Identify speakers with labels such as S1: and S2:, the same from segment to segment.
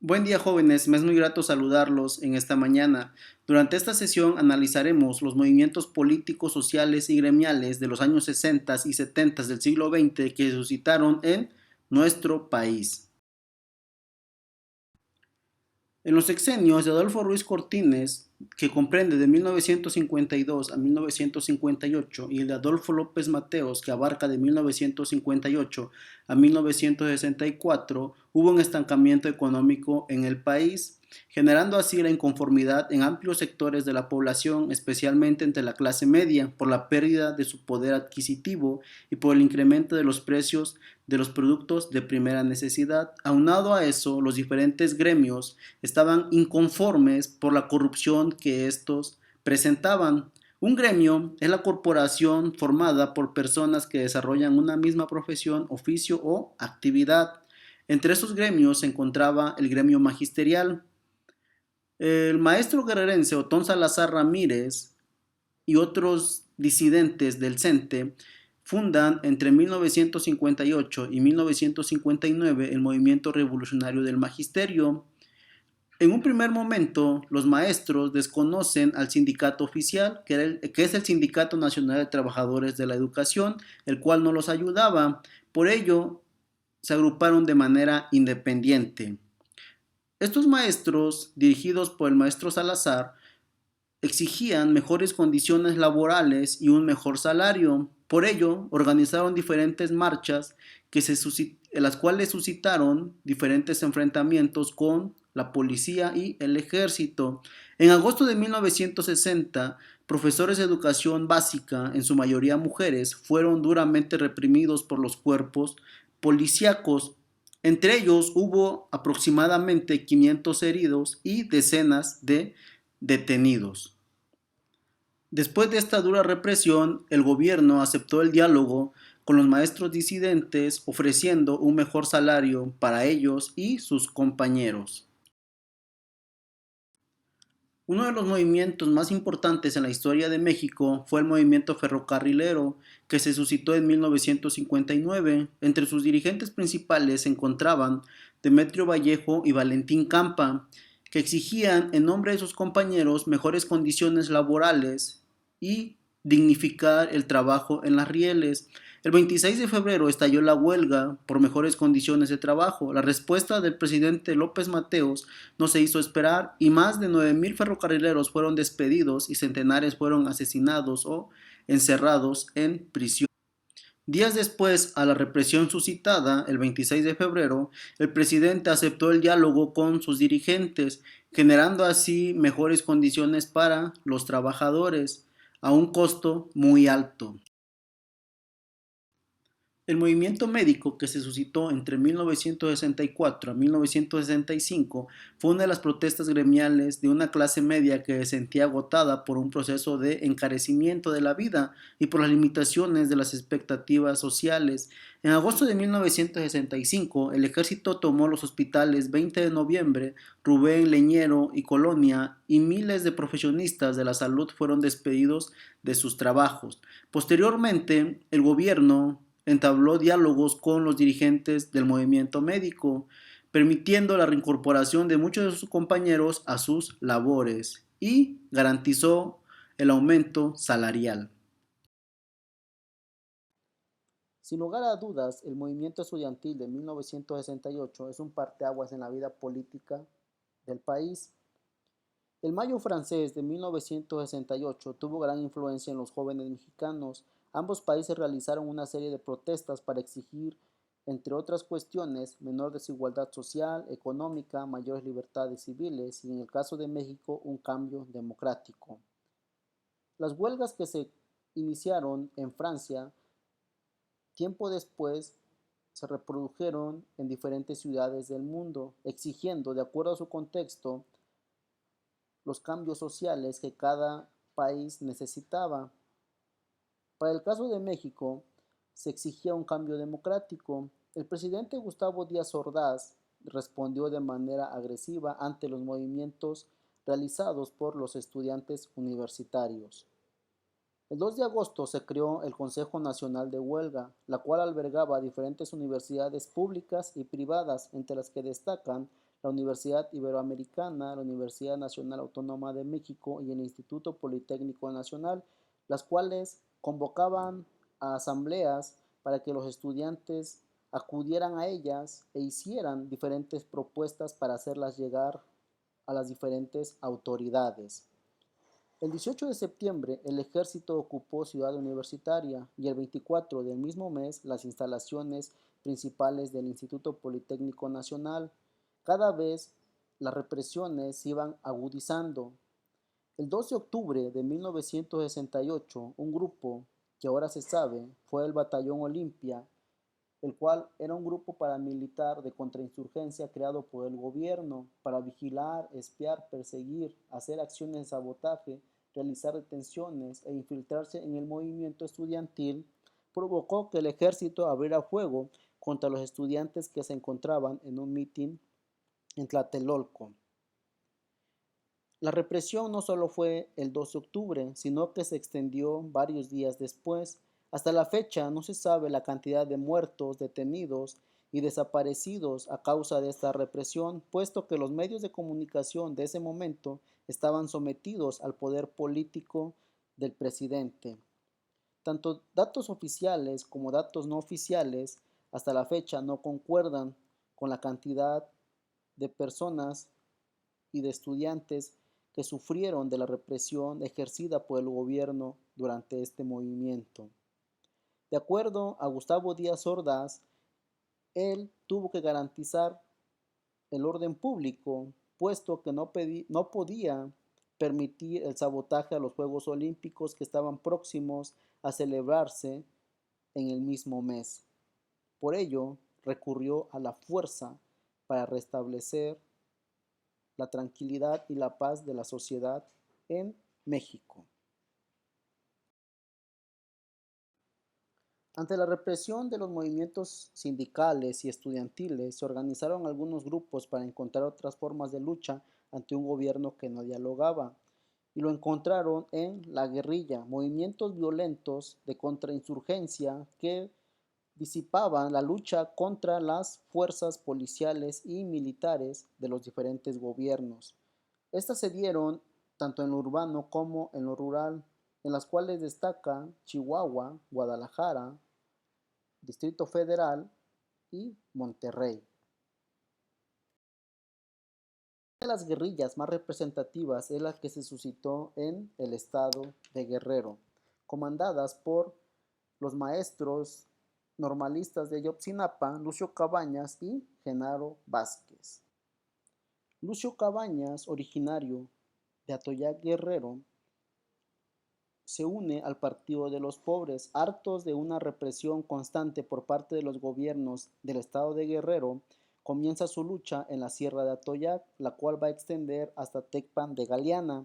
S1: Buen día jóvenes, me es muy grato saludarlos en esta mañana. Durante esta sesión analizaremos los movimientos políticos, sociales y gremiales de los años 60 y 70 del siglo XX que se suscitaron en nuestro país. En los sexenios de Adolfo Ruiz Cortines, que comprende de 1952 a 1958, y el de Adolfo López Mateos, que abarca de 1958 a 1964, hubo un estancamiento económico en el país, generando así la inconformidad en amplios sectores de la población, especialmente entre la clase media, por la pérdida de su poder adquisitivo y por el incremento de los precios de los productos de primera necesidad. Aunado a eso, los diferentes gremios estaban inconformes por la corrupción que estos presentaban. Un gremio es la corporación formada por personas que desarrollan una misma profesión, oficio o actividad. Entre esos gremios se encontraba el gremio magisterial. El maestro guerrerense Otón Salazar Ramírez y otros disidentes del CENTE fundan entre 1958 y 1959 el movimiento revolucionario del magisterio. En un primer momento, los maestros desconocen al sindicato oficial, que es el Sindicato Nacional de Trabajadores de la Educación, el cual no los ayudaba. Por ello, se agruparon de manera independiente. Estos maestros, dirigidos por el maestro Salazar, exigían mejores condiciones laborales y un mejor salario. Por ello, organizaron diferentes marchas en las cuales suscitaron diferentes enfrentamientos con la policía y el ejército. En agosto de 1960, profesores de educación básica, en su mayoría mujeres, fueron duramente reprimidos por los cuerpos policíacos. Entre ellos hubo aproximadamente 500 heridos y decenas de detenidos. Después de esta dura represión, el gobierno aceptó el diálogo con los maestros disidentes, ofreciendo un mejor salario para ellos y sus compañeros. Uno de los movimientos más importantes en la historia de México fue el movimiento ferrocarrilero, que se suscitó en 1959. Entre sus dirigentes principales se encontraban Demetrio Vallejo y Valentín Campa, que exigían en nombre de sus compañeros mejores condiciones laborales y dignificar el trabajo en las rieles. El 26 de febrero estalló la huelga por mejores condiciones de trabajo. La respuesta del presidente López Mateos no se hizo esperar y más de 9,000 ferrocarrileros fueron despedidos y centenares fueron asesinados o encerrados en prisión. Días después a la represión suscitada, el 26 de febrero, el presidente aceptó el diálogo con sus dirigentes, generando así mejores condiciones para los trabajadores a un costo muy alto. El movimiento médico, que se suscitó entre 1964 a 1965, fue una de las protestas gremiales de una clase media que se sentía agotada por un proceso de encarecimiento de la vida y por las limitaciones de las expectativas sociales. En agosto de 1965, el ejército tomó los hospitales 20 de noviembre, Rubén, Leñero y Colonia, y miles de profesionistas de la salud fueron despedidos de sus trabajos. Posteriormente, el gobierno entabló diálogos con los dirigentes del movimiento médico, permitiendo la reincorporación de muchos de sus compañeros a sus labores y garantizó el aumento salarial. Sin lugar a dudas, el movimiento estudiantil de 1968 es un parteaguas en la vida política del país. El Mayo francés de 1968 tuvo gran influencia en los jóvenes mexicanos. Ambos países realizaron una serie de protestas para exigir, entre otras cuestiones, menor desigualdad social, económica, mayores libertades civiles y, en el caso de México, un cambio democrático. Las huelgas que se iniciaron en Francia, tiempo después, se reprodujeron en diferentes ciudades del mundo, exigiendo, de acuerdo a su contexto, los cambios sociales que cada país necesitaba. Para el caso de México, se exigía un cambio democrático. El presidente Gustavo Díaz Ordaz respondió de manera agresiva ante los movimientos realizados por los estudiantes universitarios. El 2 de agosto se creó el Consejo Nacional de Huelga, la cual albergaba diferentes universidades públicas y privadas, entre las que destacan la Universidad Iberoamericana, la Universidad Nacional Autónoma de México y el Instituto Politécnico Nacional, las cuales convocaban a asambleas para que los estudiantes acudieran a ellas e hicieran diferentes propuestas para hacerlas llegar a las diferentes autoridades. El 18 de septiembre el ejército ocupó Ciudad Universitaria y el 24 del mismo mes las instalaciones principales del Instituto Politécnico Nacional. Cada vez las represiones se iban agudizando. El 2 de octubre de 1968, un grupo que ahora se sabe fue el Batallón Olimpia, el cual era un grupo paramilitar de contrainsurgencia creado por el gobierno para vigilar, espiar, perseguir, hacer acciones de sabotaje, realizar detenciones e infiltrarse en el movimiento estudiantil, provocó que el ejército abriera fuego contra los estudiantes que se encontraban en un mitin en Tlatelolco. La represión no solo fue el 2 de octubre, sino que se extendió varios días después. Hasta la fecha no se sabe la cantidad de muertos, detenidos y desaparecidos a causa de esta represión, puesto que los medios de comunicación de ese momento estaban sometidos al poder político del presidente. Tanto datos oficiales como datos no oficiales hasta la fecha no concuerdan con la cantidad de personas y de estudiantes que sufrieron de la represión ejercida por el gobierno durante este movimiento. De acuerdo a Gustavo Díaz Ordaz, él tuvo que garantizar el orden público, puesto que no podía permitir el sabotaje a los Juegos Olímpicos que estaban próximos a celebrarse en el mismo mes. Por ello, recurrió a la fuerza para restablecer la tranquilidad y la paz de la sociedad en México. Ante la represión de los movimientos sindicales y estudiantiles, se organizaron algunos grupos para encontrar otras formas de lucha ante un gobierno que no dialogaba, y lo encontraron en la guerrilla, movimientos violentos de contrainsurgencia que disipaban la lucha contra las fuerzas policiales y militares de los diferentes gobiernos. Estas se dieron tanto en lo urbano como en lo rural, en las cuales destaca Chihuahua, Guadalajara, Distrito Federal y Monterrey. Una de las guerrillas más representativas es la que se suscitó en el estado de Guerrero, comandadas por los maestros normalistas de Ayotzinapa, Lucio Cabañas y Genaro Vázquez. Lucio Cabañas, originario de Atoyac Guerrero, se une al Partido de los Pobres, hartos de una represión constante por parte de los gobiernos del estado de Guerrero. Comienza su lucha en la Sierra de Atoyac, la cual va a extender hasta Tecpan de Galeana.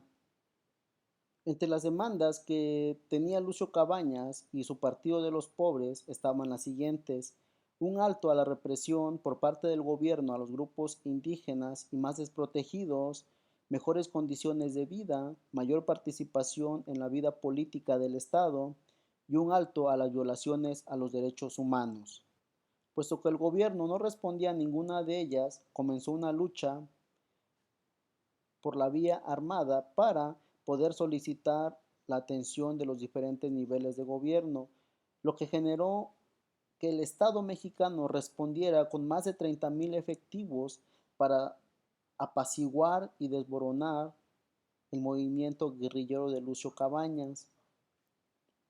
S1: Entre las demandas que tenía Lucio Cabañas y su Partido de los Pobres estaban las siguientes: un alto a la represión por parte del gobierno a los grupos indígenas y más desprotegidos, mejores condiciones de vida, mayor participación en la vida política del Estado y un alto a las violaciones a los derechos humanos. Puesto que el gobierno no respondía a ninguna de ellas, comenzó una lucha por la vía armada para poder solicitar la atención de los diferentes niveles de gobierno, lo que generó que el Estado mexicano respondiera con más de 30,000 efectivos para apaciguar y desboronar el movimiento guerrillero de Lucio Cabañas.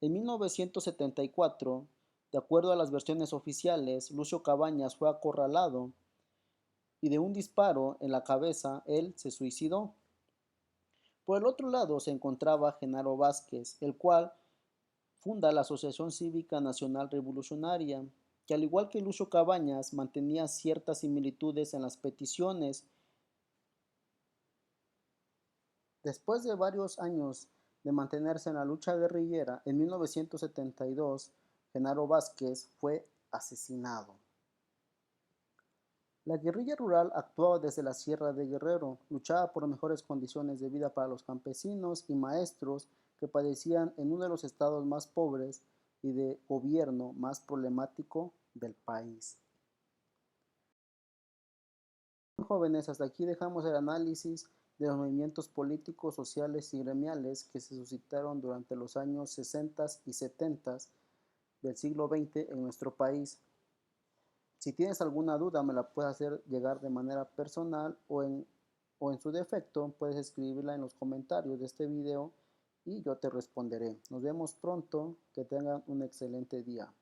S1: En 1974, de acuerdo a las versiones oficiales, Lucio Cabañas fue acorralado y de un disparo en la cabeza él se suicidó. Por el otro lado se encontraba Genaro Vázquez, el cual funda la Asociación Cívica Nacional Revolucionaria, que al igual que Lucio Cabañas mantenía ciertas similitudes en las peticiones. Después de varios años de mantenerse en la lucha guerrillera, en 1972 Genaro Vázquez fue asesinado. La guerrilla rural actuaba desde la Sierra de Guerrero, luchaba por mejores condiciones de vida para los campesinos y maestros que padecían en uno de los estados más pobres y de gobierno más problemático del país. Jóvenes, hasta aquí dejamos el análisis de los movimientos políticos, sociales y gremiales que se suscitaron durante los años 60 y 70 del siglo XX en nuestro país. Si tienes alguna duda, me la puedes hacer llegar de manera personal o en su defecto, puedes escribirla en los comentarios de este video y yo te responderé. Nos vemos pronto, que tengan un excelente día.